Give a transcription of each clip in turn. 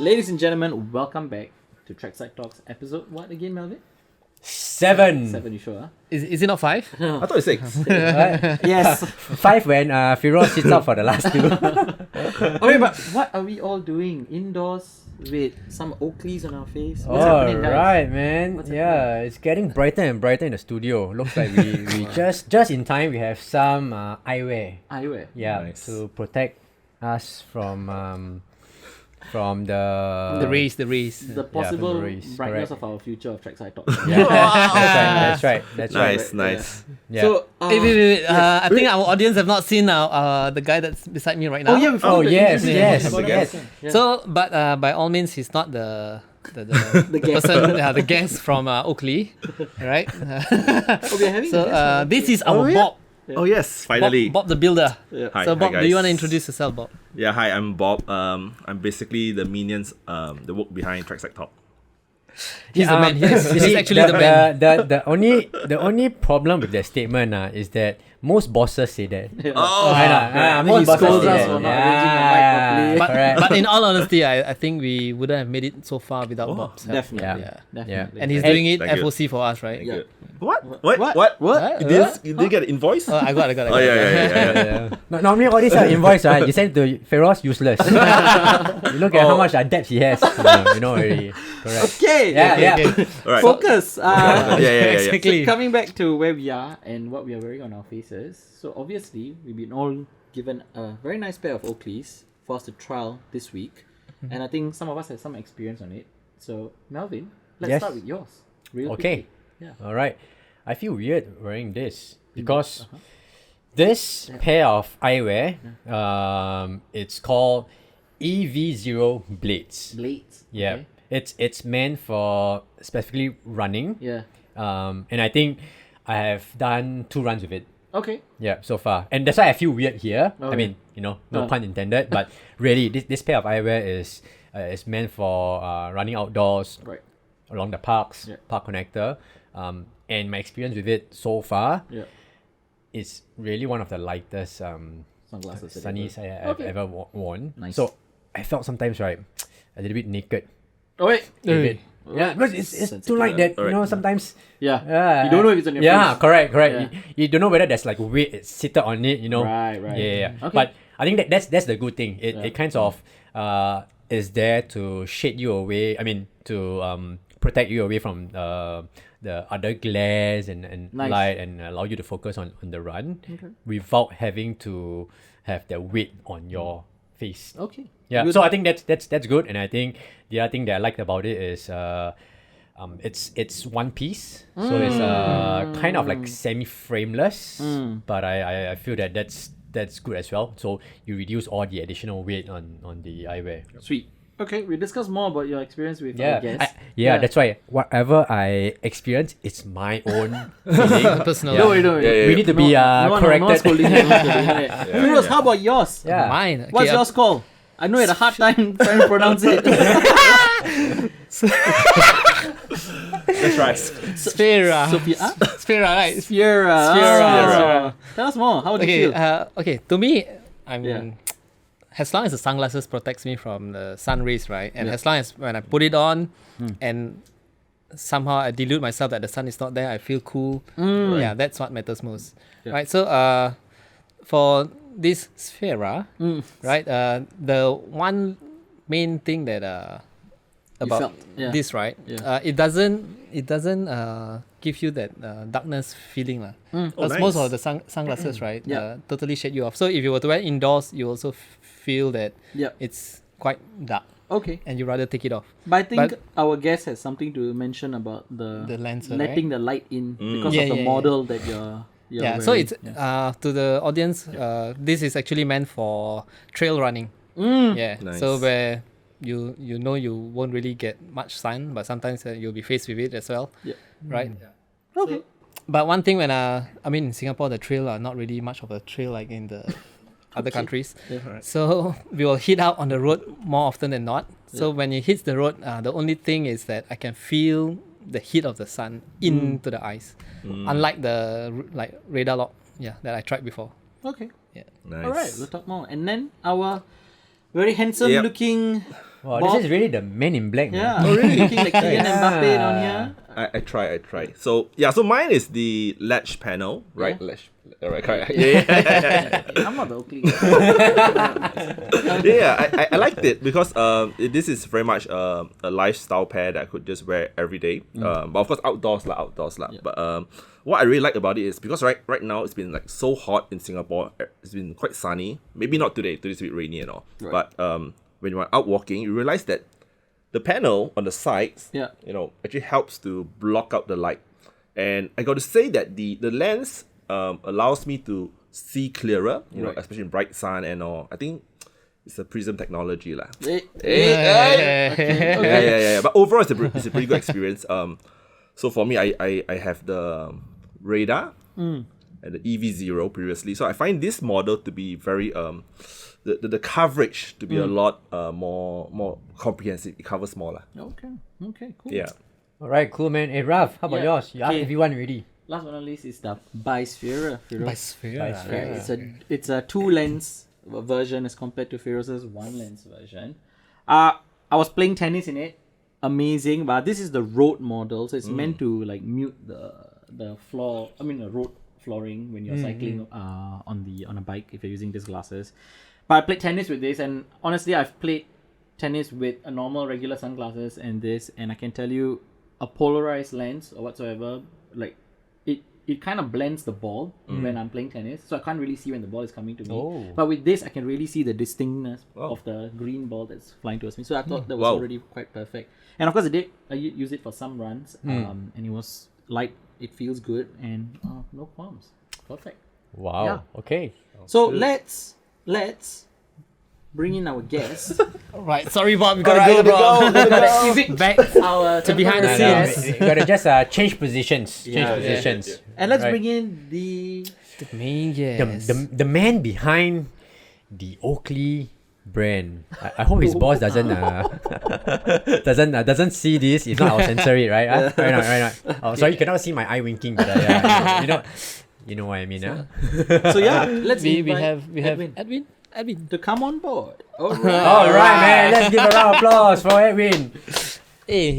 Ladies and gentlemen, welcome back to Trackside Talks episode. What again, Melvin? 7. 7, you sure? Huh? Is it not 5? I thought it's 6. Yes. 5 when Firoz sits out for the last 2. Okay, but what are we all doing indoors with some Oakleys on our face? What's All happening, guys? right, man. What's It's getting brighter and brighter in the studio. Looks like we just in time we have some eyewear. Eyewear. Yeah, Nice. to protect us from the The rays. The possible from the race, brightness correct. of our future of Trackside Talks. Yeah, that's right. Nice. Yeah. So, Wait. I think our audience have not seen the guy that's beside me right now. oh yeah, we forgot Oh, to yes, introduce yes, him. yes. Yeah. So, but by all means, he's not the guest. person, the guest from Oakley, right? Oh, we're having a So guest. this is our yeah? Bob. Oh yes, finally. Bob the builder. Yeah. Hi, So Bob, hi do you want to guys. introduce yourself, Bob? Yeah, hi, I'm Bob. I'm basically the minions, the work behind Trackside Talk. He's the man. you He's see, actually the man. the only problem with that statement is that most bosses say that. Oh, Then Most he bosses scolds say us that. for not arranging a mic properly. But, correct. but in all honesty, I think we wouldn't have made it so far without Bob's help. Definitely. Yeah. Definitely. And he's And- doing it Thank you. FOC for us, right? Yeah. What? What? You didn't get an invoice? Oh, I got it. Oh yeah. Normally all these are invoice, right? You send to Feroz, useless. You look at how much debt he has. You know already. Correct. Okay. Yeah. All right. Focus. Yeah. Exactly. So coming back to where we are and what we are wearing on our faces. So obviously we've been all given a very nice pair of Oakleys for us to trial this week, and I think some of us have some experience on it. So Melvin, let's Yes. start with yours. Real Okay. quickly. Yeah. All right. I feel weird wearing this because this pair of eyewear, it's called EV0 Blades. Blades. Yeah. Okay. It's meant for specifically running. Yeah. And I think I have done 2 runs with it. Okay. Yeah, so far. And that's why I feel weird here. Oh, I mean, no pun intended, but really this pair of eyewear is meant for running outdoors, Right. along the parks, Yeah. park connector. And my experience with it so far Yeah. is really one of the lightest Sunglasses. sunnies I've Okay. ever worn. Nice. So I felt sometimes a little bit naked. Oh wait. with it. Oh, Yeah, because it's too light that Alright. sometimes. Yeah. Yeah, You don't know if it's on your Yeah, face. correct. Yeah. You don't know whether there's like weight seated on it. Right. Yeah. Okay. But I think that's the good thing. It Yeah. it kind of is there to shade you away. I mean to protect you away from the other glares and Nice. light, and allow you to focus on the run without having to have the weight on your face. Okay. Yeah, Good. so I think that's good, and I think the other thing that I liked about it is it's one piece, so it's kind of like semi-frameless, but I feel that that's good as well. So you reduce all the additional weight on the eyewear. Sweet. Okay, we discuss more about your experience with our Yeah, guests. that's why whatever I experience, it's my own feeling. Personal. Don't worry. Yeah. We need to be No one corrected. scolding you. Firoz, how about yours? Yeah. Mine. What's Okay, yours called? I know you had a hard time trying to pronounce it. That's right. Sphera. Sophia? Sphera, right? Sierra. Sierra. Tell us more. How do you feel? Okay. To me, I mean, Yeah. as long as the sunglasses protects me from the sun rays, right? And Yeah. as long as when I put it on, and somehow I delude myself that the sun is not there, I feel cool. Yeah, that's what matters most, Yeah. right? So, for this Sphera, right? The one main thing that about felt, yeah. this, right? Yeah. It doesn't give you that darkness feeling, lah. Because most nice. of the sunglasses, right? Yeah. Totally shade you off. So if you were to wear indoors, you also feel that Yeah. it's quite dark, Okay. and you rather take it off. But I think But- our guest has something to mention about The lens, letting the light in because Yeah, of the yeah, model that you're Yeah. wearing. So it's to the audience. This is actually meant for trail running. Yeah. Nice. So where you won't really get much sun, but sometimes you'll be faced with it as well. Yeah. Right. Okay. But one thing when I mean in Singapore, the trail are not really much of a trail like in the other countries. Yeah. So we will hit out on the road more often than not. So when it hits the road, the only thing is that I can feel the heat of the sun into the eyes, unlike the radar lock, that I tried before. Okay. Yeah. Nice. All right. We'll talk more. And then our very handsome Yep. looking Wow, Bob. this is really the Men in Black. Yeah, Man. really looking like Kylian Mbappe on here. I try. So mine is the latch panel, right? Yeah. Latch. Alright, correct. Yeah. I'm not the Oakley guy. Yeah, I liked it because this is very much a lifestyle pair that I could just wear every day. But of course outdoors lah. Yeah. But what I really like about it is because right now it's been like so hot in Singapore. It's been quite sunny. Maybe not today. Today's a bit rainy and all. Right. But when you're out walking, you realize that the panel on the sides, Yeah. actually helps to block out the light. And I got to say that the lens allows me to see clearer, Right. especially in bright sun and all. I think it's a prism technology lah. Okay. Yeah. But overall, it's a pretty good experience. So for me, I have the radar and the EV0 previously. So I find this model to be very the coverage to be a lot more comprehensive. It covers more lah. Okay, cool. Yeah. All right, cool, man. Hey, Ralph, how about Yeah. yours? You asked Okay. everyone already. Last but not least is the Bisphere. Bisphere. It's a 2-lens version as compared to Firoz's 1-lens version. I was playing tennis in it, amazing. But this is the road model, so it's meant to like mute the floor. I mean the road flooring when you're cycling on a bike if you're using these glasses. But I played tennis with this, and honestly, I've played tennis with a normal regular sunglasses and this, and I can tell you, a polarized lens or whatsoever, like it kind of blends the ball when I'm playing tennis, so I can't really see when the ball is coming to me. Oh. But with this, I can really see the distinctness Wow. of the green ball that's flying towards me. So I thought that was Wow. already quite perfect. And of course, I use it for some runs, and it was light. It feels good, and no qualms. Perfect. Wow. Yeah. Okay. So let's bring in our guest. Right, sorry Bob, we gotta go, bro. Back our to behind the temporary scenes. guest. You gotta just change positions. Change Yeah. positions. And let's Right. bring in the Me, yes. The man behind the Oakley brand. I hope his boss doesn't doesn't see this. If not, I'll censor it. Right? Right now. Oh, sorry, you cannot see my eye winking, but you know what I mean. So yeah, let's we invite have Edwin Edwin. to come on board. All right, man. Let's give a round of applause for Edwin. Hey,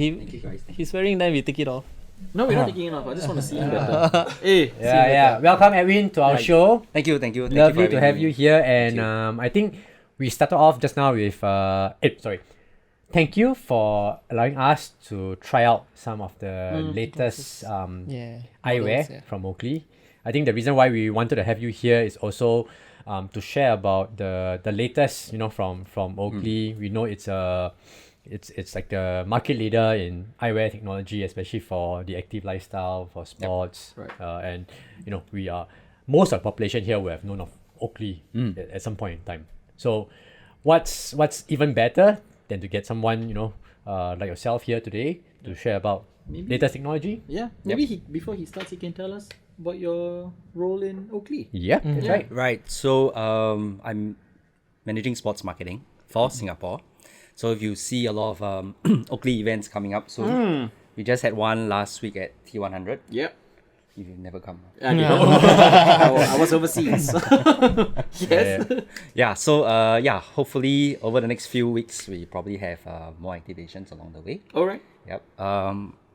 he's wearing that, we take it off. No, we're not taking it off. I just want to see him better. Hey, Yeah. Welcome, Edwin, to our show. Thank you. Thank Lovely you to have you here. And I think we started off just now with thank you for allowing us to try out some of the latest eyewear models, from Oakley. I think the reason why we wanted to have you here is also to share about the latest, from Oakley. We know it's like the market leader in eyewear technology, especially for the active lifestyle, for sports. Right. And we are most of the population here will have known of Oakley at some point in time. So what's even better than to get someone like yourself here today to share about latest technology? Yeah, maybe before he starts, he can tell us about your role in Oakley. Yeah, that's right. Right. So I'm managing sports marketing for Singapore. So if you see a lot of Oakley events coming up soon, we just had one last week at T100. Yep. If you've never come. I was overseas. Yes. Yeah. So hopefully over the next few weeks we probably have more activations along the way. All right. Yep.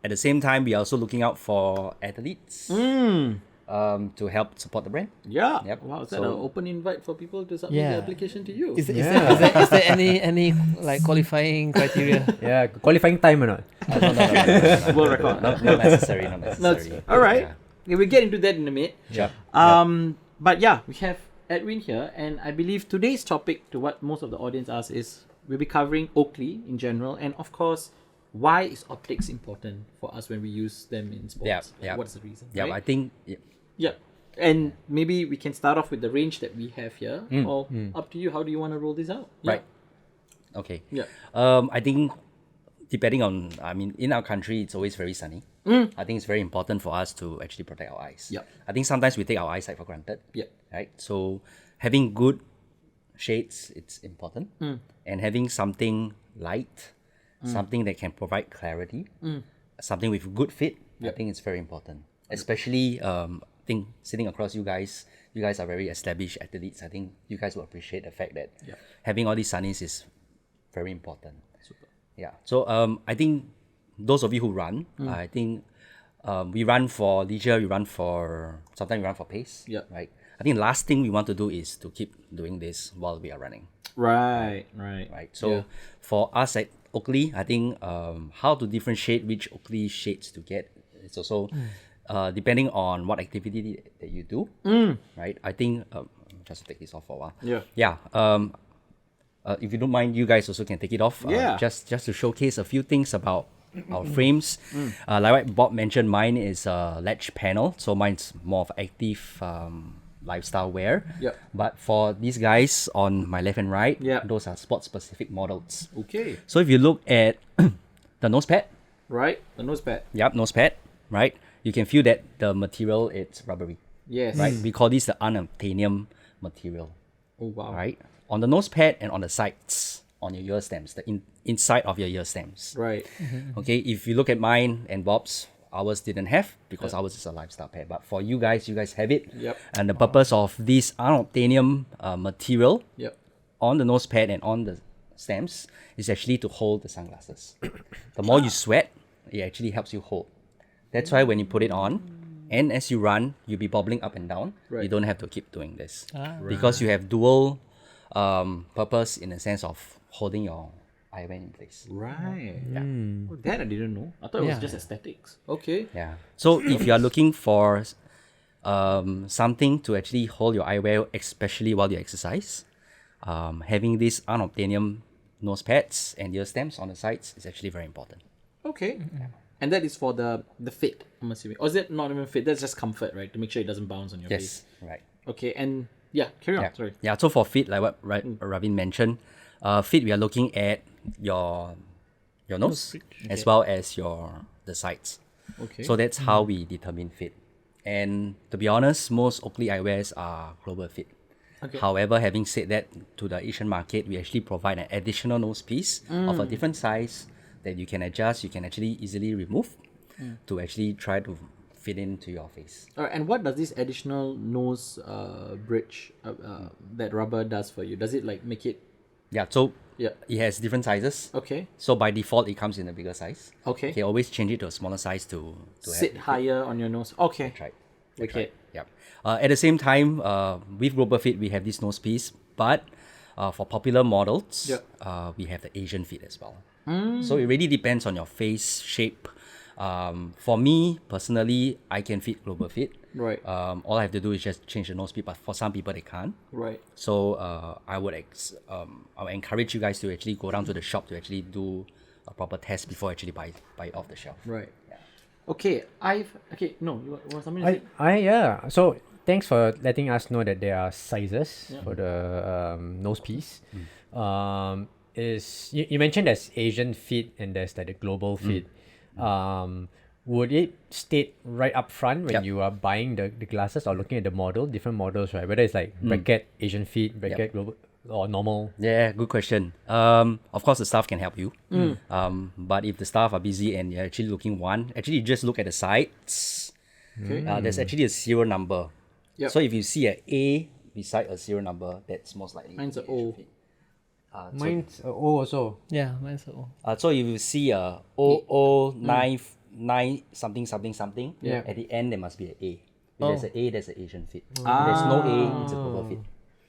At the same time, we are also looking out for athletes to help support the brand. Yeah. Yep. Wow, is that So- an open invite for people to submit Yeah. their application to you? Is there any like qualifying criteria? Yeah, qualifying time or not? No. World record. Not necessary. Not No, necessary. all right. Yeah. Yeah, we'll get into that in a minute. Yep. But yeah, we have Edwin here, and I believe today's topic, to what most of the audience asks, is we'll be covering Oakley in general, and of course, why is optics important for us when we use them in sports? Yeah. What is the reason? Yeah. right? I think. Yeah. And maybe we can start off with the range that we have here, or up to you. How do you want to roll this out? Right. Okay. Yeah. I think depending on, in our country, it's always very sunny. I think it's very important for us to actually protect our eyes. Yep. I think sometimes we take our eyesight for granted. Yep. Right. So having good shades, it's important, and having something light, something that can provide clarity, something with good fit. I think it's very important. Especially, I think sitting across you guys are very established athletes. I think you guys will appreciate the fact that having all these sunnies is very important. Yeah. So I think those of you who run, I think we run for leisure, sometimes we run for pace. Yep. Right. I think the last thing we want to do is to keep doing this while we are running. Right. Right. So for us at Oakley, I think how to differentiate which Oakley shades to get, it's also depending on what activity that you do. Right. I think just take this off for a while. Yeah. Yeah. If you don't mind, you guys also can take it off. Just to showcase a few things about our frames. Like what Bob mentioned, mine is a ledge panel, so mine's more of active lifestyle wear. Yep. But for these guys on my left and right, Yep. those are sport specific models. Okay. So if you look at the nose pad, Right. The nose pad. nose pad, right? You can feel that the material it's rubbery, Yes. right? We call this the unobtainium material, Oh wow. right? On the nose pad and on the sides, on your ear stems, the inside of your ear stems. Right. Okay, if you look at mine and Bob's, ours didn't have because ours is a lifestyle pad. But for you guys have it. Yep. And the purpose of this unobtainium material Yep. on the nose pad and on the stems is actually to hold the sunglasses. The more you sweat, it actually helps you hold. That's why when you put it on, and as you run, you'll be bobbling up and down. Right. You don't have to keep doing this because you have dual purpose in the sense of holding your eyewear in place. Right. Yeah. Oh, that I didn't know. I thought it was Yeah. just aesthetics. Okay. Yeah. So if you are looking for something to actually hold your eyewear, especially while you exercise, having these unobtainium nose pads and ear stems on the sides is actually very important. Okay. And that is for the fit, I'm assuming. Or is it not even fit? That's just comfort, right? To make sure it doesn't bounce on your face. Yes. Right. Okay. And yeah, carry on. Yeah. Sorry. Yeah. So for fit, like what Ravin mentioned, fit we are looking at your nose as well as the sides. Okay. So that's how we determine fit. And to be honest, most Oakley eyewears are global fit. Okay. However, having said that, to the Asian market, we actually provide an additional nose piece of a different size that you can adjust, you can actually easily remove to actually try to fit into your face. All right. And what does this additional nose bridge that rubber does for you? Does it like make it? Yeah, so Yeah. it has different sizes. Okay. So by default, it comes in a bigger size. Okay. You can always change it to a smaller size to Sit have higher on your nose. Okay. That's right. Okay. Yeah. At the same time, with Global Fit, we have this nose piece, but for popular models, we have the Asian Fit as well. So it really depends on your face shape. For me personally, I can fit Global Fit. Right. All I have to do is just change the nose piece, but for some people they can't. Right. So I would encourage you guys to actually go down to the shop to actually do a proper test before actually buy it off the shelf. Right. Okay. No. You want something to say? Yeah. So thanks for letting us know that there are sizes for the nose piece. Is you mentioned there's Asian fit and there's like the global fit. Would it state right up front when you are buying the glasses or looking at the model, different models, right? Whether it's like bracket, Asian fit, bracket, global, or normal? Yeah, good question. Of course, the staff can help you. But if the staff are busy and you're actually looking you just look at the sides. Okay. There's actually a serial number. Yep. So if you see an A beside a serial number, that's most likely. Mine's to a be Asian O. fit. Mine's O also. Yeah, mine's all. So if you see a 0099 something something something, Yeah. at the end there must be an A. If there's an A, there's an Asian fit. If Ah. there's no A, it's a global fit.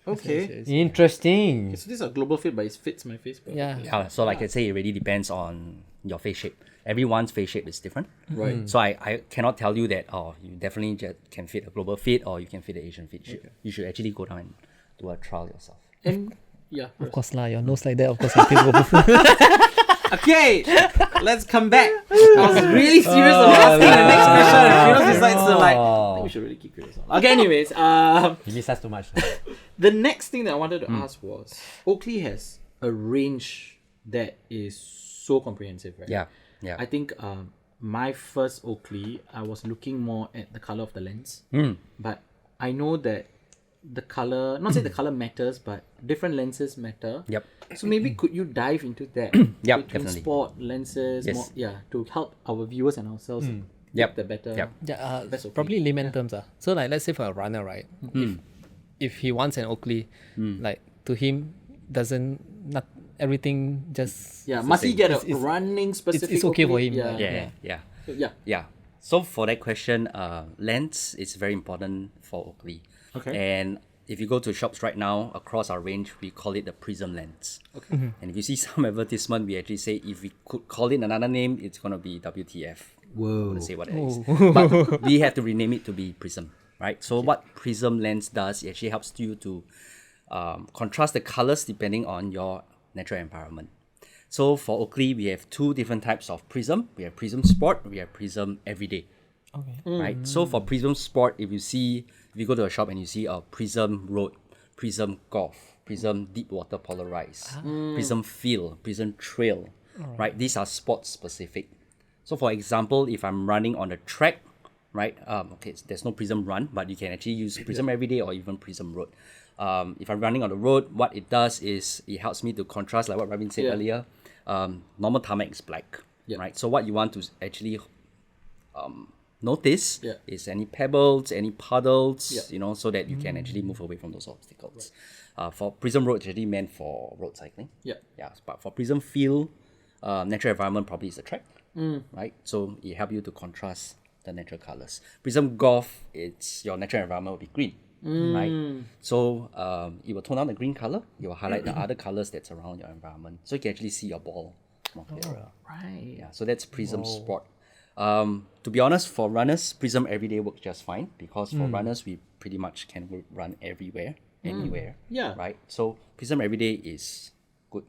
Okay. Interesting. So this is a global fit, but it fits my face. Perfectly. Yeah. So like I say, it really depends on your face shape. Everyone's face shape is different. Right. So I cannot tell you that, you definitely just can fit a global fit or you can fit an Asian fit. You should actually go down and do a trial yourself. And yeah. Of course lah, your nose like that, of course I feel global. Okay, let's come back. I was really serious about asking the next question. Firoz decides to like, I think we should really keep Firoz on. Okay, anyways, You miss us too much. the next thing that I wanted to ask was, Oakley has a range that is so comprehensive, right? Yeah. I think my first Oakley, I was looking more at the color of the lens. But I know that the color, not say the color matters, but different lenses matter. Yep. So maybe could you dive into that? Yep, Between definitely. sport, lenses, Yes. to help our viewers and ourselves Yep. the better. Yep. Yeah, That's okay. probably layman terms. So like let's say for a runner, right? If he wants an Oakley, like to him everything just Yeah, must he get a It's- running specific? it's okay for Oakley? him, Yeah. Yeah. Yeah. So for that question, lens is very important for Oakley. Okay. And if you go to shops right now across our range, we call it the prism lens. Okay. And if you see some advertisement, we actually say if we could call it another name, it's gonna be WTF. Whoa. To say what it is. But we have to rename it to be prism, right? So what prism lens does, it actually helps you to contrast the colors depending on your natural environment. So for Oakley, we have two different types of prism. We have prism sport, we have prism everyday. okay. Right? So for prism sport, if you go to a shop and you see a prism road, prism golf, prism deep water polarized, prism field, prism trail, right? These are sport specific. So for example, if I'm running on a track, right? Okay, there's no prism run, but you can actually use prism everyday or even prism road. If I'm running on the road, what it does is it helps me to contrast, like what Robin said earlier. Normal tarmac is black, right? So what you want to actually notice is any pebbles, any puddles, so that you can actually move away from those obstacles. For prism road, it's actually meant for road cycling. Yeah. But for prism field, natural environment probably is a track, right? So it helps you to contrast the natural colors. Prism golf, it's your natural environment will be green, right? So it will tone down the green color. It will highlight the other colors that's around your environment, so you can actually see your ball more clearer. Right. Yeah, so that's prism sport. To be honest, for runners, prism everyday works just fine because for runners, we pretty much can run everywhere, anywhere. Yeah. Right. So prism everyday is good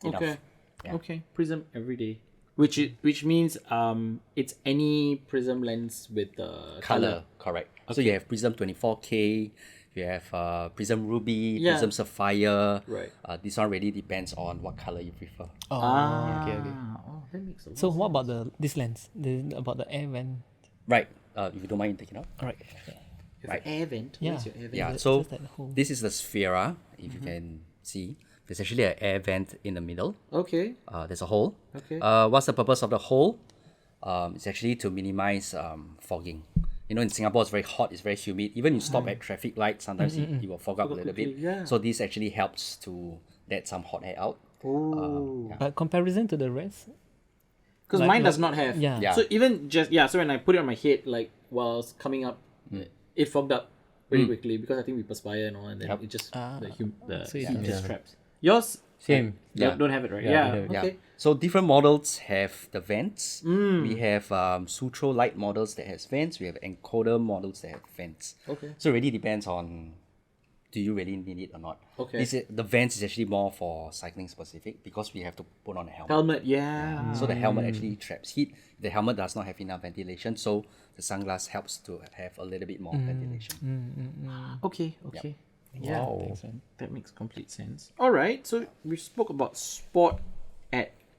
enough. Okay. Yeah. Okay. Prism everyday. Which means it's any prism lens with the Color, correct. So you have prism 24K, you have prism ruby, Yeah. prism sapphire. Right. This one really depends on what color you prefer. Okay. Oh, that makes a lot. So what about this lens? About the air vent? Right. If you don't mind taking out. All right. Right. Air vent. Yeah. Where's your air vent? Yeah, Just so that whole- this is the Sphera, if you can see. There's actually an air vent in the middle. Okay. There's a hole. Okay. What's the purpose of the hole? It's actually to minimize fogging. In Singapore, it's very hot, it's very humid. Even you stop at traffic lights, sometimes it will fog up a little bit. quickly, yeah. So this actually helps to let some hot air out. Oh. But comparison to the rest, Because Like- mine does like- not have. yeah. Yeah. So even just so when I put it on my head, like while I was coming up, it fogged up very quickly because I think we perspire and all, and then Yep. it just the so heat it- just traps. Yours Same. don't have it, right? Yeah, Yeah. don't have it. Yeah. Okay. So different models have the vents. We have Sutro light models that has vents. We have encoder models that have vents. Okay. So it really depends on do you really need it or not. Okay. The vents is actually more for cycling specific because we have to put on a helmet. Helmet, yeah. So the helmet actually traps heat. The helmet does not have enough ventilation, so the sunglass helps to have a little bit more ventilation. Okay. Yeah, Wow. that makes complete sense. All right, so we spoke about sport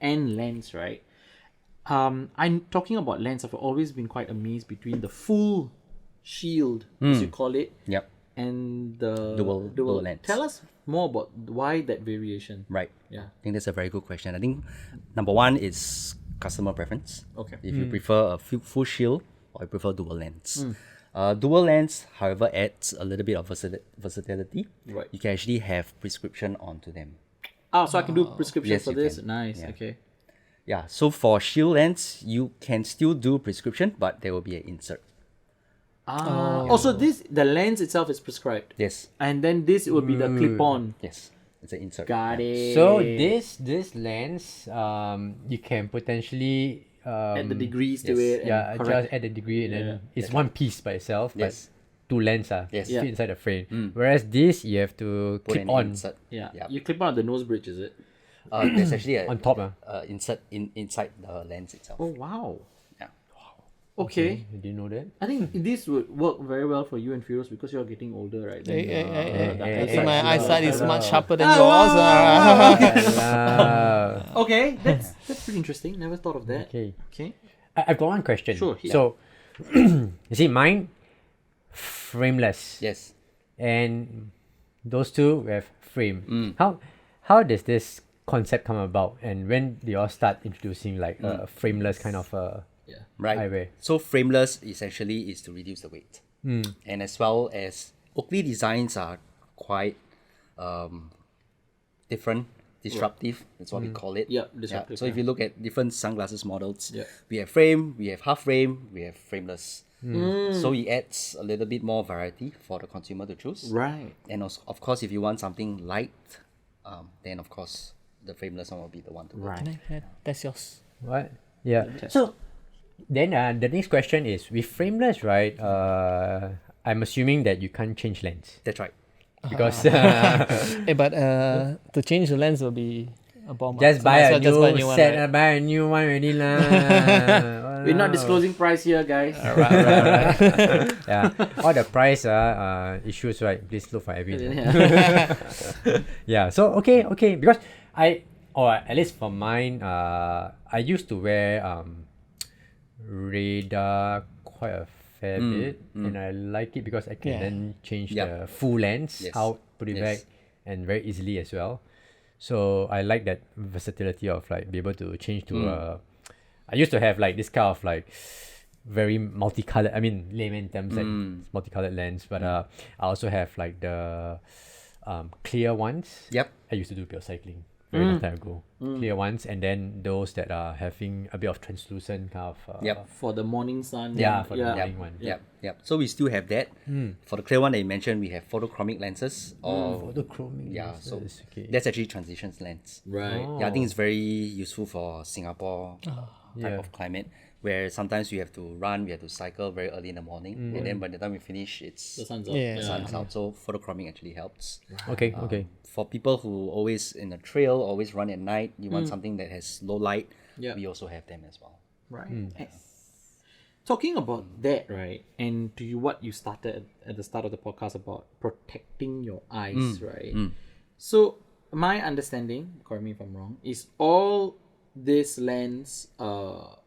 and lens, right? I'm talking about lens. I've always been quite amazed between the full shield, as you call it, Yep. and the Dual lens. Tell us more about why that variation. Right. Yeah. I think that's a very good question. I think number one is customer preference. Okay. If you prefer a full shield or you prefer dual lens. Dual lens, however, adds a little bit of versatility. Right. You can actually have prescription onto them. So I can do prescription Yes, for you this. can. Nice. Yeah. Okay. Yeah. So for shield lens, you can still do prescription, but there will be an insert. Also, the lens itself is prescribed, Yes. and then this will be the clip-on. Yes. It's an insert. Got it. So this lens, you can potentially add the degrees to yes. it. And yeah, correct. just add the degree and then Yeah. it's one piece by itself. Yes. But two lens Yes. fit Yeah. inside the frame. Whereas this you have to Put clip an on insert. Yeah. Yeah. You clip on the nose bridge, is it? There's actually a on top. insert inside the lens itself. Oh wow. Yeah. Okay. You didn't know that? I think this would work very well for you and Firoz because you're getting older, right? Then, I think hey, my hey, eyesight is hello. much sharper than yours. Okay, that's pretty interesting. Never thought of that. Okay. Okay. I've got one question. Sure, hit So, you see, mine frameless, Yes. and those two we have frame. How does this concept come about, and when do you all start introducing like a frameless kind of Yeah. Right. eyewear? So frameless essentially is to reduce the weight, and as well as Oakley designs are quite different disruptive. That's what we call it. Yeah, disruptive, So if you look at different sunglasses models, Yeah. we have frame, we have half frame, we have frameless. So it adds a little bit more variety for the consumer to choose. Right. And of course, if you want something light, then of course the frameless one will be the one to go. Right. That's yours. What? Yeah. So then the next question is with frameless, right? I'm assuming that you can't change lens That's right. because But to change the lens will be a bomb. just So buy might a as well new one, set, right? buy a new one already lah. We're not disclosing price here, guys. Right. Yeah, all the price issues, right? Please look for Edwin. Yeah. Yeah. So okay, because or at least for mine, I used to wear radar quite a fair bit, and I like it because I can Yeah. then change Yup. the full lens Yes. out, put it Yes. back, and very easily as well. So I like that versatility of like be able to change to I used to have like this kind of like very multicolored, I mean layman terms like multicolored lens, but I also have like the clear ones. Yep. I used to do pure cycling very long time ago. Clear ones, and then those that are having a bit of translucent kind of Yep. For the morning sun. Yeah, for the yeah. morning one. Yep. So we still have that. For the clear one that you mentioned, we have photochromic lenses. Or Photochromic yeah, so lenses, okay. that's actually transitions lens. Right. Yeah, I think it's very useful for Singapore type Yeah. of climate, where sometimes we have to run, we have to cycle very early in the morning, and then by the time we finish, it's The sun's out. Yeah. the sun's out. So photochromic actually helps. Okay. For people who always in a trail, always run at night, you want something that has low light. Yeah. We also have them as well. Right. Talking about that, right, and to you, what you started at the start of the podcast about protecting your eyes, right? So my understanding, correct me if I'm wrong, is all this lens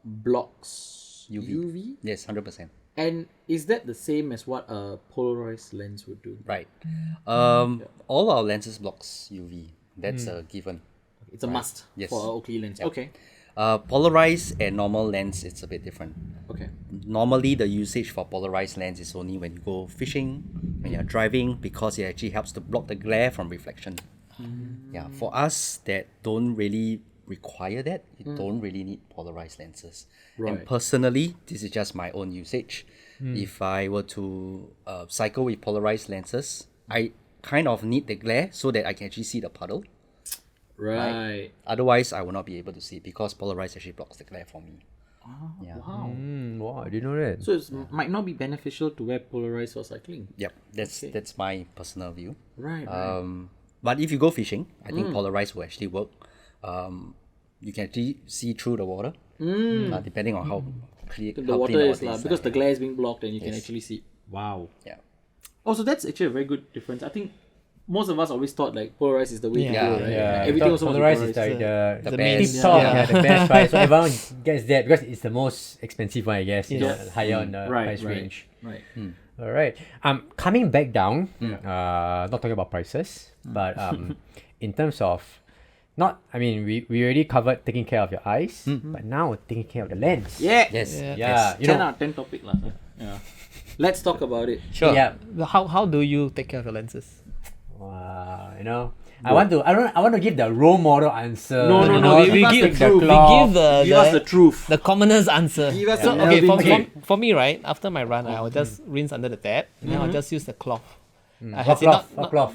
blocks UV. Yes, 100%. And is that the same as what a polarized lens would do? Right. All our lenses blocks UV. That's a given. It's a must Yes. for a Oakley lens. Okay. Polarized and normal lens, it's a bit different. Okay. Normally, the usage for polarized lens is only when you go fishing, when you're driving, because it actually helps to block the glare from reflection. Yeah, for us that don't really require that, you don't really need polarized lenses. Right. And personally, this is just my own usage. If I were to cycle with polarized lenses, I kind of need the glare so that I can actually see the puddle. Right. Otherwise, I will not be able to see it because polarized actually blocks the glare for me. Yeah. Wow. Wow, I didn't know that. So it might not be beneficial to wear polarized for cycling. Yep, that's my personal view. Right. But if you go fishing, I think polarized will actually work. You can actually see through the water, depending on how clear the how water clean the is because the glare is being blocked and you can Yes. actually see. Wow. Yeah. Oh, so that's actually a very good difference. I think most of us always thought like polarized is the way to Yeah. go, right? Yeah, Everything also polarized was is like The the main- tip top, yeah. the best, right? So everyone gets that because it's the most expensive one, I guess. You know, Yes. higher on the Right, price right. range. Right. All right. Coming back down. Not talking about prices, but in terms of we already covered taking care of your eyes, but now taking care of the lens. Yeah. Yes. Yeah. Yeah. You 10 know. out of 10 topic lah. Yeah. Let's talk about it. Sure. Yeah. How do you take care of your lenses? Wow. You know. I want to give the role model answer. No, you no, know, we take give the the truth. We cloth. give the Give us the truth. the commonest answer. Give us So, the okay, Melvin for me, right, after my run, I will just rinse under the tap, and then I'll just use the cloth. I What say cloth? not- What not cloth?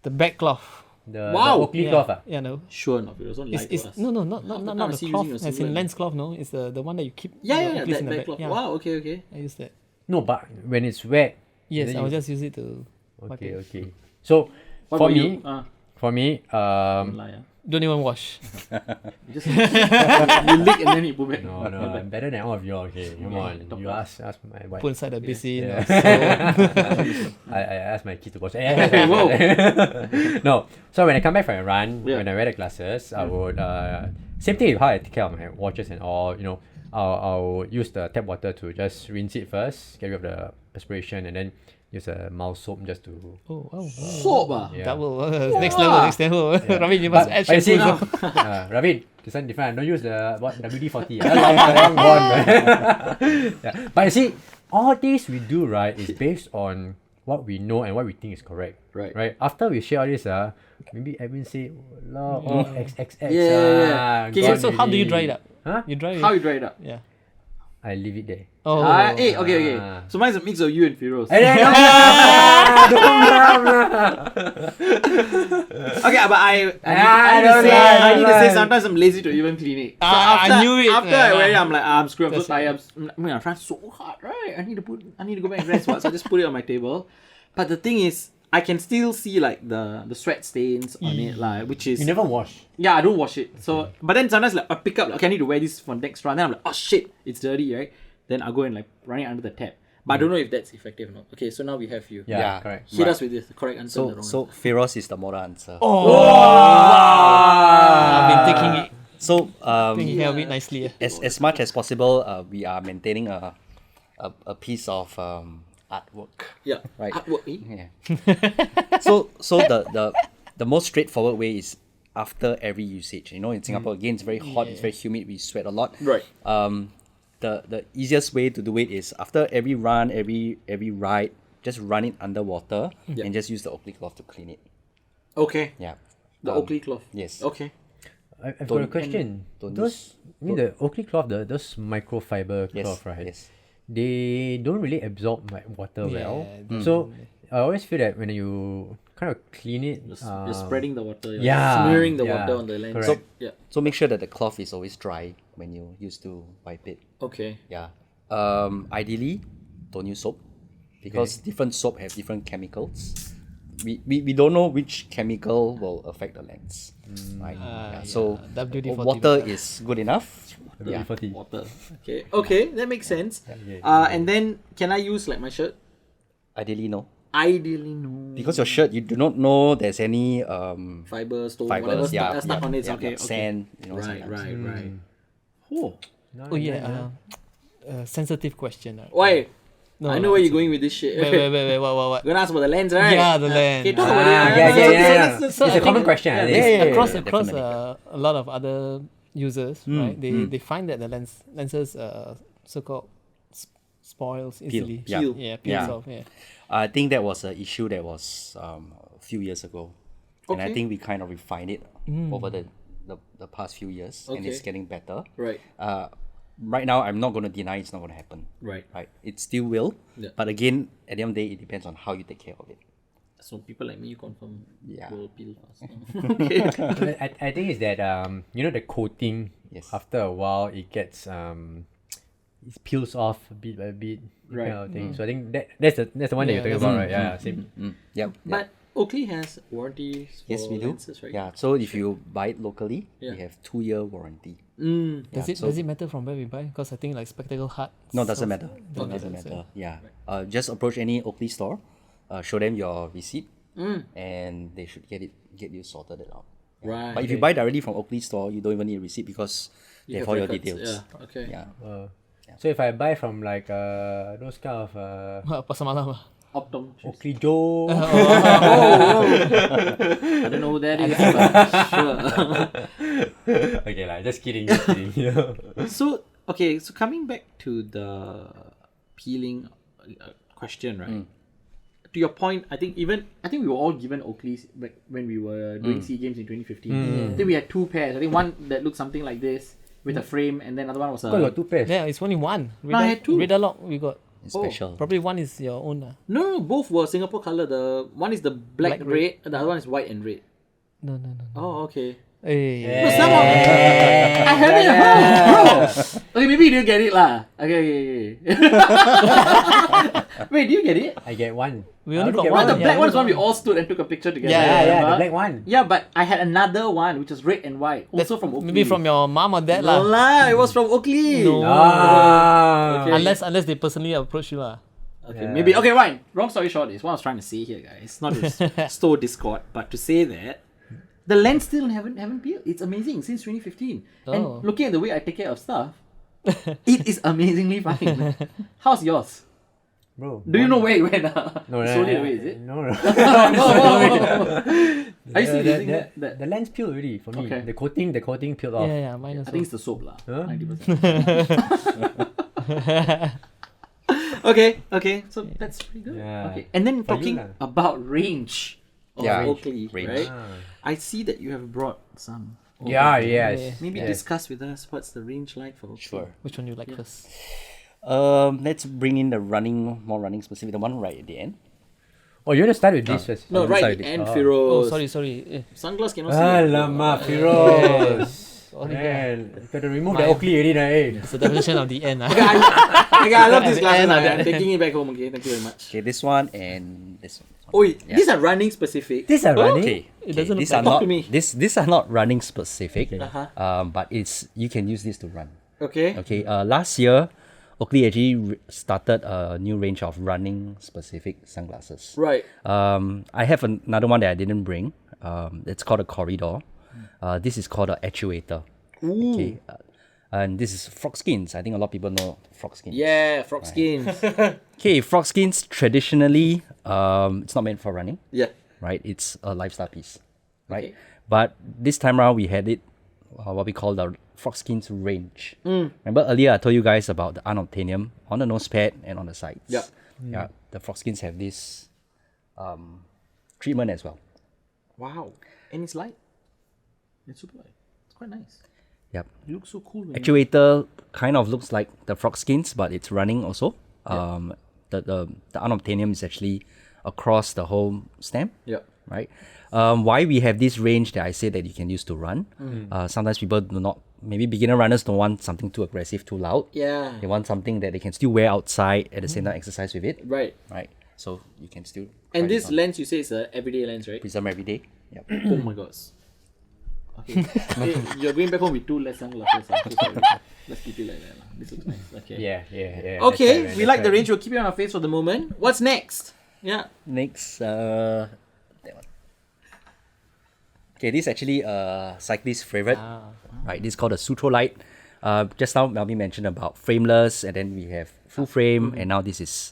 The back cloth. The Wow. Oakley Yeah. cloth. Yeah, no. Sure enough, it wasn't light It's to us. no, not Half the time not I the see you cloth, using your as in silver lens cloth, no. It's the one that you keep. Yeah, you yeah, place that in the back cloth. Yeah, Wow, okay, okay. I use that. No, but when it's wet. Yes, then I will you- just use it to. wipe Okay, it. okay. So What for about me, you? for me, Don't lie, Don't even wash. you lick and then you put back. no, I'm better than all of you. Okay, come on. top You class. ask my wife. Put inside the basin. Yeah. I asked my kid to wash. Whoa. No. So when I come back from a run, Yeah. when I wear the glasses, I would same thing with how I take care of my watches and all. You know, I'll use the tap water to just rinse it first, get rid of the perspiration, and then use a mouth soap just to. Oh. Soap ah. Yeah. Double. Next level. Ravi, you must add But you see, shampoo. Ravin, this one different. Don't use the WD-40. Long one. Yeah. But you see, all this we do right is based on what we know and what we think is correct. Right. Right. After we share all this, maybe Edwin say, "Oh, XXX." Yeah. Okay, gone So how do you dry already." it up? Huh? You dry it? How you dry it up? Yeah. I leave it there. Oh. Okay. So mine's a mix of you and Firoz. Okay, but I need to say sometimes I'm lazy to even clean it. So I knew it. After I wear it, I'm like, I'm screwed. I'm so tired. I'm trying so hard, right? I need to go back and rest. So I just put it on my table. But the thing is, I can still see like the sweat stains on it, like, which is You never wash. yeah, I don't wash it. So but then sometimes like I pick up like, okay, I need to wear this for next run. Then I'm like, oh shit, it's dirty, right? Then I'll go and like run it under the tap. But I don't know if that's effective or not. Okay, so now we have you. Yeah, Yeah. correct. Hit us with this, the correct answer. and the So wrong Firoz is the model answer. I've been taking So care of it nicely. as much as possible, we are maintaining a piece of artwork. Yeah. Right. Artwork, eh? Yeah. so the most straightforward way is after every usage. You know, in Singapore again, it's very hot, it's very humid, we sweat a lot. Right. The easiest way to do it is after every run, every ride, just run it underwater and just use the Oakley cloth to clean it. Okay. Yeah. The Oakley cloth. Yes. Okay. I've got a question. Those, the Oakley cloth, those microfiber Yes. cloth, right? Yes. They don't really absorb water well. So I always feel that when you kind of clean it, You're spreading the water. You're yeah, smearing the yeah, water on the lens. correct. Yeah. So make sure that the cloth is always dry when you used to wipe it. Okay. Yeah. Ideally, don't use soap because different soap have different chemicals. We don't know which chemical will affect the lens. Right. So WD-40 water is good enough. Yeah. WD-40. Water. Okay, that makes sense. And then can I use like my shirt? Ideally, no. Ideally, no. Because your shirt, you do not know there's any Fiber, stone, fibers, whatever stuck on it. yeah, Okay. sand, Right. sometimes. Right. Oh. Oh yeah. Sensitive question. Why? No, I know where you're going with this shit. Wait. What? You're gonna ask about the lens, right? Yeah, the lens. Okay, talk about it. yeah. So It's I a common think- question. I think. Yeah, across definitely. a lot of other users, right? They find that the lenses so-called spoils easily. Yeah. Yeah, peels Yeah. off. Yeah. I think that was an issue that was a few years ago. And I Okay. think we kind of refined it over the past few years, and it's Okay. getting better. Right. Right now, I'm not going to deny it's not going to happen. Right. Right. It still will. Yeah. But again, at the end of the day, it depends on how you take care of it. So people like me, you confirm Yeah. will peel fast. Okay. I think it's that the coating. Yes. After a while, it gets it peels off bit by bit. That Right. kind of thing. So I think that's the one that you're talking about, right? Yeah. Same. Yep. But Oakley has warranties for Yes, we do. lenses, right? Yeah. So if you buy it locally, Yeah. we have 2-year warranty. Does it matter from where we buy? Because I think like Spectacle Hut. No, doesn't matter. Doesn't Doesn't matter. matter. Yeah. Just approach any Oakley store, show them your receipt, and they should get you sorted it out. Yeah. Right. But if you buy directly from Oakley store, you don't even need a receipt because they have all your records, details. Yeah. Okay. Yeah. So if I buy from like those kind of Pasar malam. Optom. Oakley Joe, I don't know who that is, but sure. okay, like just kidding, just kidding. You know? So coming back to the peeling question, right? To your point, I think we were all given Oakleys back when we were doing SEA Games in 2015. I think we had two pairs. I think one that looked something like this with a frame, and then another one was I got 2 pairs. Yeah, it's only one. No, I had two. Radar lock we got. It's special. Probably one is your own. No, both were Singapore color. The one is the black Black, red, and the other one is white and red. No. Oh, okay. Hey. No, I have it at home, bro. Okay, maybe you didn't get it lah. Okay. Wait, do you get it? I get one. We only I got get one. The Yeah, black one is we one we got all stood and took a picture together. Yeah, the remember? black one. Yeah, but I had another one which was red and white, also from Oakley. Maybe from your mom or dad No lah. lah, it was from Oakley. No. Ah. Okay. Unless they personally approach you lah. Okay, maybe. Okay, fine. Wrong story short is what I was trying to say here, guys. Not to store discord, but to say that the lens still haven't peeled. It's amazing since 2015. And Oh. looking at the way I take care of stuff, it is amazingly fine. How's yours? Bro. Do you know where it went? No, Sold it away, is it? No. Are you still using that? The lens peeled already for me. Okay. The coating peeled off. Yeah, mine I also. think it's the soap lah. Huh? 90%. Okay. So that's pretty good. Yeah. Okay. And then For you talking lah. about range of Yeah, Oakley, range. right? I see that you have brought some. over Yeah, here. yes. Maybe yes. discuss with us what's the range like for Oakley. Sure. Which one you like first? Let's bring in the more running specific, the one right at the end. Oh, you want to start with this first? No, I'm right sorry, the end, oh. Firoz. Oh, sorry. Sunglass cannot see. it. Alamak, Firoz. Sorry, Man, you got to remove My- the Oakley already, nah, eh? It's the definition of the end. Okay, I love these glasses. And, I'm taking it back home. Okay, thank you very much. Okay, this one and this one. Oh, these are running specific. These are running. Okay, It doesn't these look are like- Talk not to me. these are not running specific. Uh-huh. But you can use this to run. Okay. Okay. Last year, Oakley actually started a new range of running specific sunglasses. Right. I have another one that I didn't bring. It's called a corridor. This is called an actuator. Okay. And this is frog skins. I think a lot of people know frog skins. Yeah, frog skins. Okay, frog skins traditionally, it's not meant for running, Yeah. right? It's a lifestyle piece, right? Okay. But this time around, we had it, what we call the frog skins range. Remember earlier I told you guys about the unobtainium on the nose pad and on the sides. Yeah. Yeah. The frog skins have this treatment as well. Wow. And it's light. It's super light. It's quite nice. Yep. It looks so cool. When Actuator kind of looks like the frog skins, but it's running also. The unobtainium is actually across the whole stem, Yeah. right? Why we have this range that I say that you can use to run. Sometimes people do not, maybe beginner runners don't want something too aggressive, too loud. Yeah. They want something that they can still wear outside at the same time exercise with it, Right. right? So you can still And try this on. lens you say is a everyday lens, right? Prism every day. Yep. Oh my god. Okay. Hey, you're going back home with two less sunglasses. I'm so sorry. Let's keep it like that. Lah. This looks nice. Okay. Yeah. Okay, that's right, we man, like the that's range. We'll keep it on our face for the moment. What's next? Yeah. Next, that one. Okay, this is actually a cyclist favorite. Right, this is called a Sutro Light. Just now Melvin mentioned about frameless, and then we have full frame, and now this is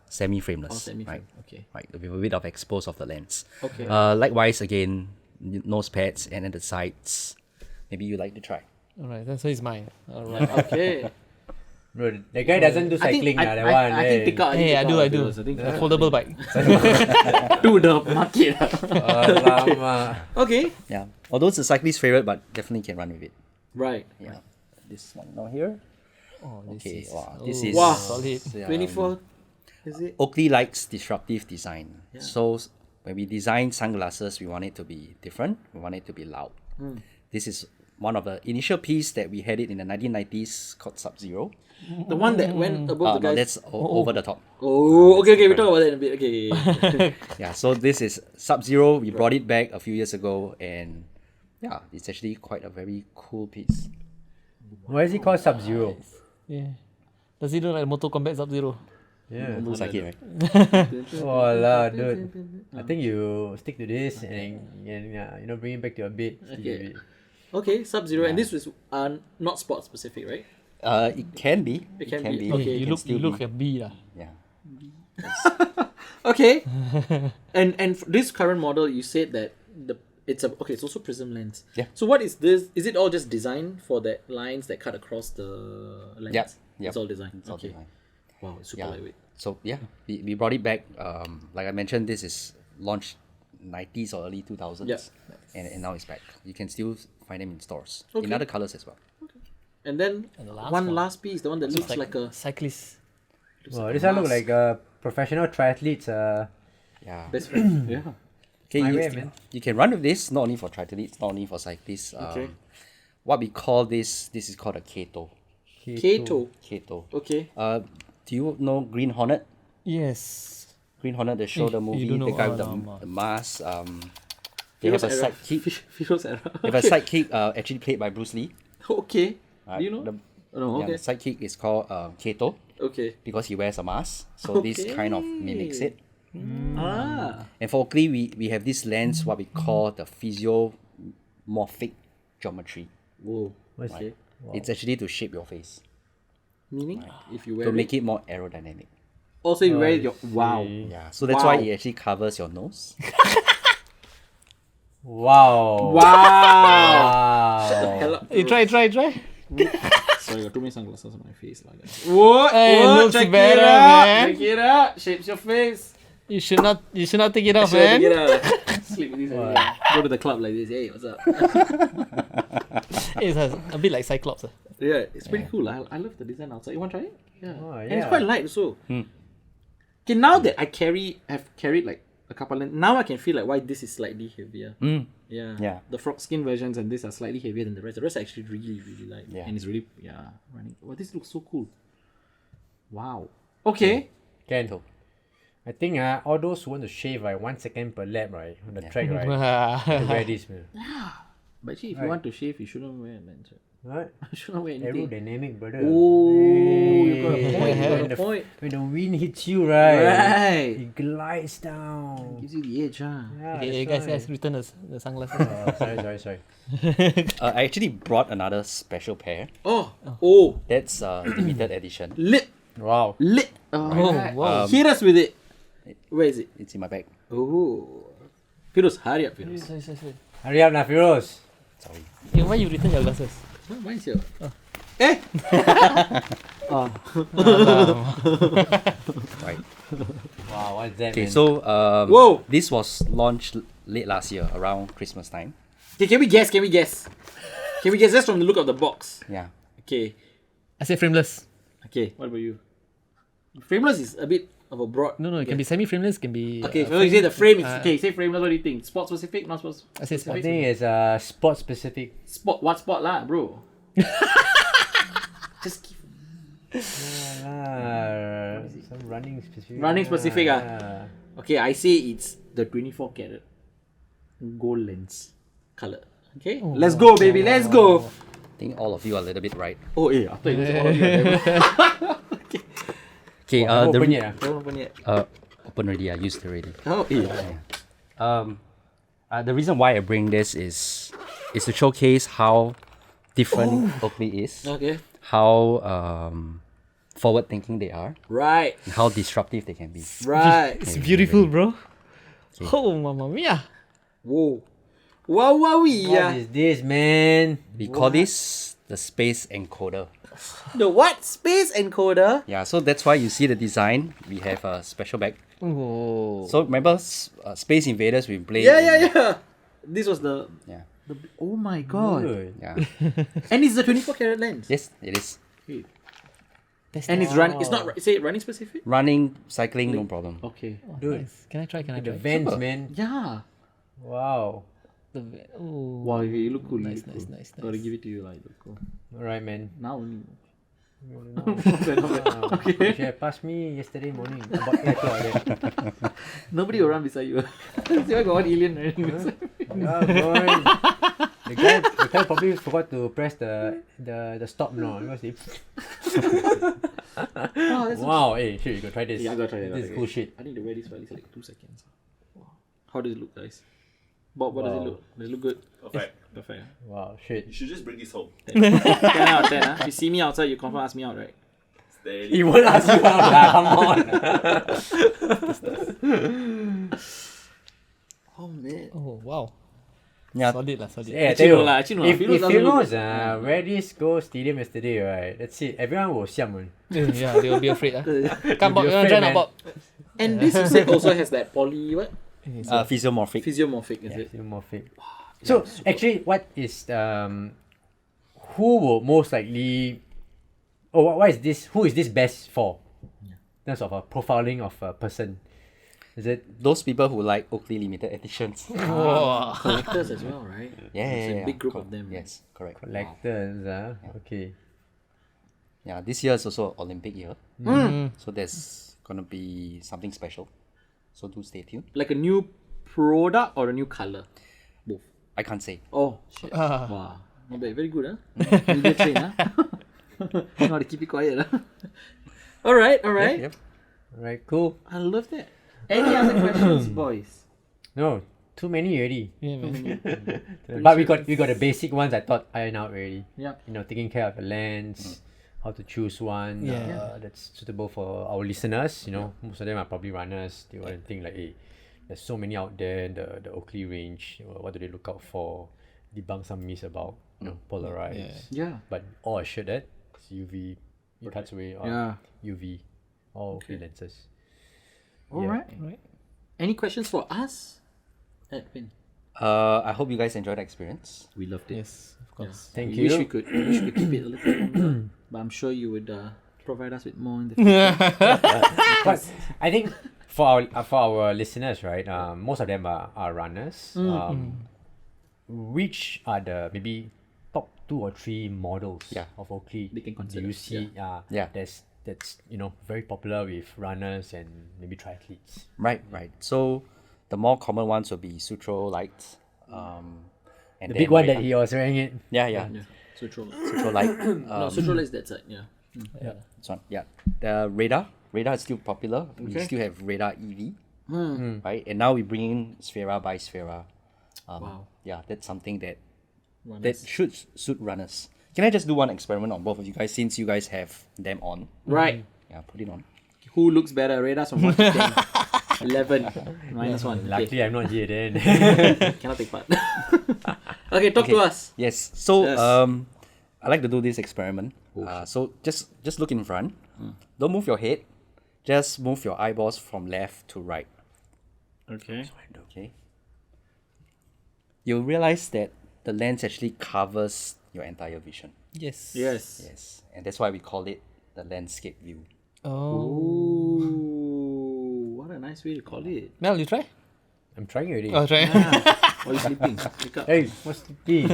semi-frameless. Semi-frame. Right, Okay. right, with a bit of expose of the lens. Okay. Likewise, again, nose pads and then the sides. Maybe you like to try. Alright, so it's mine. Alright. Okay. Bro, the guy doesn't do cycling, that one. I think pick up. Hey, I do. I think A foldable bike. to the market. Alamak. Okay. Yeah, although it's a cyclist favorite, but definitely can run with it. Right. Yeah, this one now here. Oh, Okay, is, wow, this oh, is Wow. solid. 24. Is it? Oakley likes disruptive design. So when we design sunglasses, we want it to be different. We want it to be loud. This is one of the initial piece that we had it in the 1990s called Sub-Zero. The one that went above the No, guys. that's over the top. Oh, okay. We talk about that in a bit. Okay. Yeah, so this is Sub-Zero. We brought it back a few years ago, and yeah, it's actually quite a very cool piece. Why is he called Sub-Zero? Yeah. Does it look like Mortal Kombat Sub-Zero? Yeah. Looks like it, right? Oh lah, dude. I think you stick to this and bring it back to your bed. Stick Okay. with it. Okay. Sub-Zero, and this was not sport specific, right? It can be. It can be. It Okay. You can look still like be. a bee lah. Yeah. Okay. and this current model, you said that it's also prism lens. Yeah. So what is this? Is it all just designed for the lines that cut across the lens? Yeah. Yep. It's all designed. It's all Okay. design. Wow, it's super Yeah. lightweight. So yeah, we brought it back. Like I mentioned, this is launched 90s or early 2000s, Yeah. and now it's back. You can still find them in stores Okay. in other colors as well. And then And the last one one. last piece, the one that looks like a cyclist. Oh, this one look like professional triathletes. Yeah. best friend. Yeah. Okay, My you, way, man. you can run with this not only for triathletes, not only for cyclists. Okay. What we call this is called a Kato. Kato. Kato. Okay. Do you know Green Hornet? Yes. Green Hornet, the show, Eh, the movie, you don't know, the guy with alamak. the mask. They have a Firoz era. sidekick. Firoz era. They have a sidekick actually played by Bruce Lee. Okay. Right? Do you know? The, Oh, no, yeah, okay. the sidekick is called Kato Okay. because he wears a mask. So this kind of mimics it. Ah. And for Oakley, we have this lens, what we call the physiomorphic geometry. Whoa. What's Okay. it? It's actually to shape your face, Meaning, if you wear to it. make it more aerodynamic. Also, you wear it, wow. Yeah, so that's why Wow. it actually covers your nose. Wow. Wow. Wow. Hell up, Hey, try. Sorry, I got too many sunglasses on my face. Whoa, Hey, whoa, looks check better, it out. man. Check it out. Shapes your face. You should not take it off, Should I man. take it out? Sleep with this every day. Go to the club like this. Hey, what's up? It's a bit like Cyclops. Yeah, it's pretty cool. I love the design outside. You want to try it? Yeah. Oh, And it's yeah. quite light also. Okay, now that have carried like a couple of, now I can feel like why this is slightly heavier. Yeah. Yeah. The frog skin versions and this are slightly heavier than the rest. The rest are actually really, really light. Yeah. And it's really, running. Well, this looks so cool. Wow. Okay. Can. I think all those who want to shave 1 second per lap, right, on the track, right, have to wear this, man. But actually, if you want to shave, you shouldn't wear a lens. Right? You shouldn't wear anything. Aerodynamic, brother. Oh, you got a point. You got When a point. when the wind hits you, right, Right. it glides down. Gives you the edge, huh? Yeah, Okay, that's guys, right. return the sunglasses. Sorry. I actually brought another special pair. Oh. That's limited edition. Lit. Wow. Lit. Wow. Hit us with it. Where is it? It's in my bag. Oh. Firuz, hurry up, Firuz. Sorry. Hurry up, now, Firoz. Sorry. Hey, why you return your glasses? Oh, mine's here. Eh? Right. Wow, what's that, Okay, man? so Whoa. this was launched late last year, around Christmas time. Okay, can we guess? Can we guess just from the look of the box? Yeah. Okay. I said frameless. Okay, what about you? Frameless is a bit of a broad. No, it can be semi-frameless, can be. Okay, so you say the frame is okay. Say frameless. What do you think? Sport specific, not sport. I say I sport. think it's sport specific. Sport. What sport lah, bro? Just give Some running specific. Running specific, Okay, I say it's the 24 karat gold lens color. Okay, let's go, baby. Let's go. I think all of you are a little bit right. Oh, yeah. I thought it was all of you. Okay, Haven't open yet. Don't open yet. open already. I used it already. Oh, yeah. The reason why I bring this is to showcase how different Oakley is, Okay. how forward thinking they are, Right. and how disruptive they can be. Right. It's beautiful, bro. Oh, mamma mia. Whoa. Wow, wow, What yeah. is this, man? We call this the space encoder. The what? Space encoder? Yeah, so that's why you see the design. We have a special bag. Oh. So remember, Space Invaders we played. Yeah. This was the. Yeah, Oh my god. Good. yeah. And it's the 24 karat lens. Yes, it is. And it's run. It's not. Say running specific. Running, cycling, no problem. Okay. Dude. Nice. Can I try? The try? vents, man. Yeah. Wow. Oh. Wow, you look cool. Nice, you look nice, cool. nice, Gotta nice. give it to you, like, look cool. Alright, man. Now only. Okay. You should have passed me yesterday morning. About 8 o'clock like that. Nobody will run beside you. See, I got one alien running beside me. Yeah, boy. The guy probably forgot to press the stop now. Because he... Wow, that's Wow, hey, shit, you gotta try this. Yeah, I gotta try it. This is cool shit. I need to wear this for at least like 2 seconds. Wow. How does it look, guys? Bob, what does it Wow. look? Does it look good? Perfect. Perfect. Wow, shit. You should just bring this home. 10 out of 10, huh? If you see me outside, you confirm ask me out, right? Steady. He won't ask you out, lah, come on. Oh, man. Oh, wow. Yeah, Solid lah, solid. Yeah, I Actually tell no you, lah, actually no lah. if Firoz doesn't Firoz look- wear this go stadium yesterday, right? That's it. Everyone will siam. Man. Yeah, they will be afraid. Come, Bob, be you want to afraid, try man. now, Bob? And this you said also has that poly what? physiomorphic. Physiomorphic, is it? Morphic. So actually, what is who will most likely? Oh, what is this? Who is this best for? In terms of a profiling of a person, is it? Those people who like Oakley limited editions. Collectors as well, right? Yeah, It's yeah, a yeah. big group of them. Yes, correct. Collectors, okay. Yeah, this year is also Olympic year, so there's gonna be something special. So do stay tuned. Like a new product or a new color? Both. I can't say. Oh, shit. Wow. Not bad. Very good, huh? Media train, huh? Know how to keep it quiet, huh? Alright. Yep. Alright, cool. I love that. Any other questions, boys? No, too many already. Yeah, man. But we got the basic ones. I thought iron out already. Yeah. You know, taking care of the lens, how to choose one Yeah. that's suitable for our listeners. You know, most of them are probably runners. They want to think like, hey, there's so many out there. The Oakley range. What do they look out for? Debunk some myths about polarized. Yeah. But all assured that It's UV. It cuts away. Yeah. UV. All Oakley lenses. All Yeah. right. Right. Any questions for us, Edwin? I hope you gues enjoyed the experience. We loved it. Yes, of course. Thank we you. wish we could. We wish we could keep it a little longer, but I'm sure you would provide us with more in the future. But I think for our listeners, right? Most of them are runners. Which are the maybe top 2 or 3 models of Oakley They can do consider, you see? Yeah. That's very popular with runners and maybe triathletes. Right. So the more common ones will be Sutro Light. And The then big one that he was wearing it. Yeah. Yeah. Sutrol. Sutro Light. No, Sutrol is that side. Yeah. This one. Yeah. The Radar. Radar is still popular. We Okay. still have Radar EV. Right. And now we bring in Sphera by Sphera. Wow. Yeah, that's something that Runners. should suit runners. Can I just do one experiment on both of you guys since you guys have them on? Right. Yeah, put it on. Who looks better? Radars from 1 to 10. 11 minus 1. Luckily, I'm not here then. Cannot take part. Okay, talk to us. Yes. So Yes. I like to do this experiment. So just look in front. Don't move your head. Just move your eyeballs from left to right. Okay. Okay. You'll realize that the lens actually covers your entire vision. Yes. Yes. Yes. And that's why we call it the landscape view. Oh. Ooh, what a nice way to call it. Mel, you try? I'm trying already. Oh, try. Or you sleeping? Wake up. Hey, what's the key?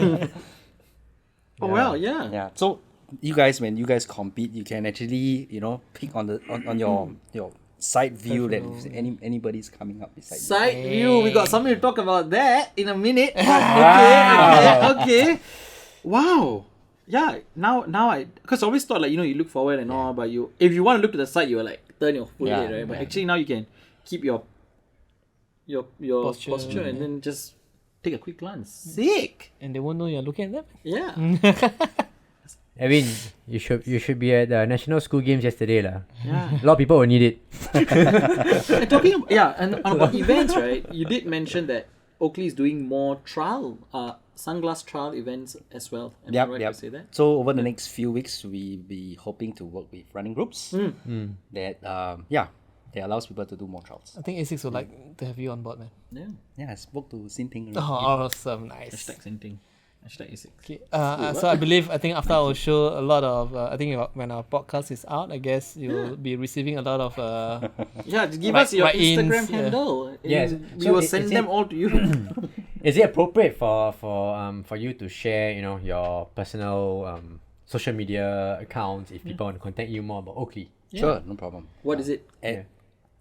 Oh well, yeah. Yeah. So you guys, when you guys compete, you can actually, pick on your side view that if anybody's coming up beside you. Side view. We got something to talk about that in a minute. Okay. Wow. Yeah. Now I, because I always thought like you look forward and all, but if you want to look to the side, you will like turn your full head, right? But actually now you can keep your posture and then just take a quick glance. Sick. And they won't know you're looking at them. Yeah. Edwin, you should be at the National School Games yesterday lah. Yeah. A lot of people will need it. And talking about, and about events, right? You did mention that Oakley is doing more trial, sunglass trial events as well. Am I right to say that? So over the next few weeks, we'll be hoping to work with running groups that that allows people to do more trials. I think ASICS would like to have you on board, man. Yeah. Yeah, I spoke to Sinting. Oh, awesome. Nice. Hashtag same thing. Hashtag ASIC. Okay. So I think after our show, a lot of when our podcast is out, I guess you'll be receiving a lot of Yeah, give us your write-ins, Instagram yeah. handle. Yes. We So will is send it- them all to you. Is it appropriate for you to share your personal social media accounts if people want to contact you more about Oakley? Sure, no problem. What is it?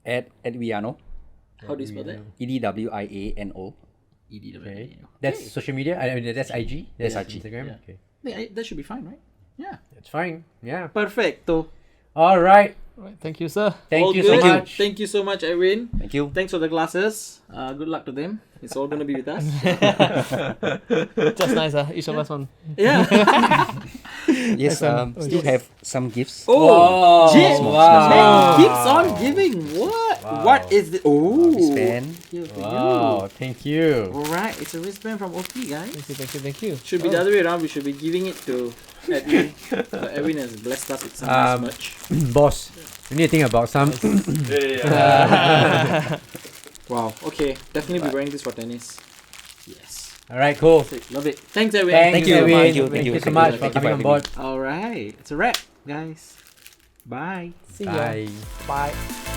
At Edwiano, How do you spell that? EDWIANO. Okay. That's social media. I mean, that's IG. That's IG. Instagram. Yeah. Okay, Yeah, that should be fine, right? Yeah. that's fine. Yeah. Perfecto. All right. Right, thank you, sir. Thank All you good. so much. Thank you so much, Edwin. Thank you. Thanks for the glasses. Good luck to them. It's all gonna be with us. Just nice, each of us one. Yeah. Yes, Excellent. still have some gifts. Oh, Jim, wow. man keeps on giving. What? Wow. What is the? Oh, Wristband. here for Wow. you. Thank you. All right, it's a wristband from Oakley, guys. Thank you. Should be the other way around. We should be giving it to Edwin. But Edwin has blessed us with some nice merch. Boss, we need to think about some. Wow. Okay, definitely be wearing this for tennis. Yes. All right, cool. Sick. Love it. Thanks, Edwin. Thank you, Edwin. Edwin. Thank you, Thank you so thank much you. for Thank you coming for on board. All right, it's a wrap, guys. Bye. See Bye. ya. Bye.